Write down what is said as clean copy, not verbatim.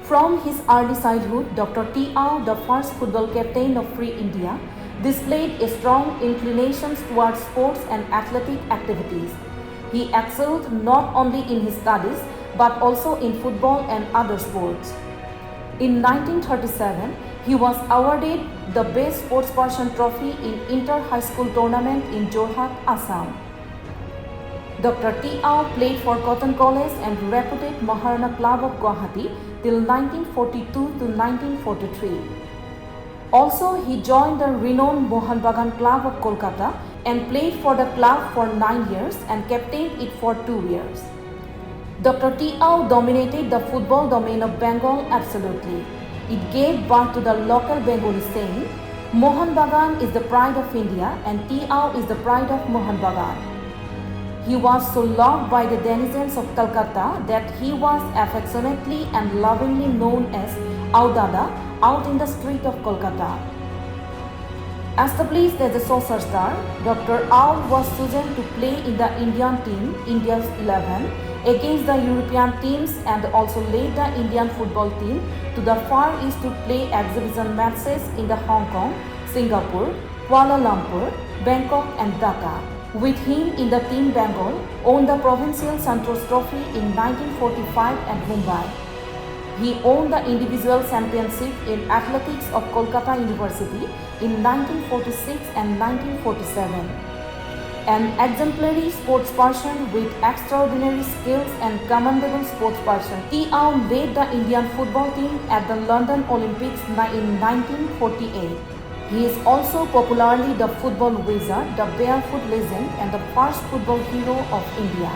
From his early childhood, Dr. T. Rao, the first football captain of Free India, displayed a strong inclination towards sports and athletic activities. He excelled not only in his studies but also in football and other sports. In 1937, he was awarded the Best Sportsperson Trophy in Inter-High School Tournament in Jorhat, Assam. Dr. T. Rao played for Cotton College and reputed Maharana Club of Guwahati till 1942 to 1943. Also, he joined the renowned Mohan Bagan Club of Kolkata and played for the club for 9 years and captained it for 2 years. Dr. T. Rao dominated the football domain of Bengal absolutely. It gave birth to the local Bengali saying, Mohan Bagan is the pride of India and T. Rao is the pride of Mohan Bagan. He was so loved by the denizens of Calcutta that he was affectionately and lovingly known as Rao Dada out in the street of Kolkata. Established as a saucer star, Dr. Rao was chosen to play in the Indian team, India's 11, against the European teams and also led the Indian football team to the Far East to play exhibition matches in the Hong Kong, Singapore, Kuala Lumpur, Bangkok and Dhaka. With him in the team, Bengal won the Provincial Santosh Trophy in 1945 at Mumbai. He won the individual championship in athletics of Kolkata University in 1946 and 1947. An exemplary sportsperson with extraordinary skills and commendable sportsperson, T. Rao led the Indian football team at the London Olympics in 1948. He is also popularly the football wizard, the barefoot legend and the first football hero of India.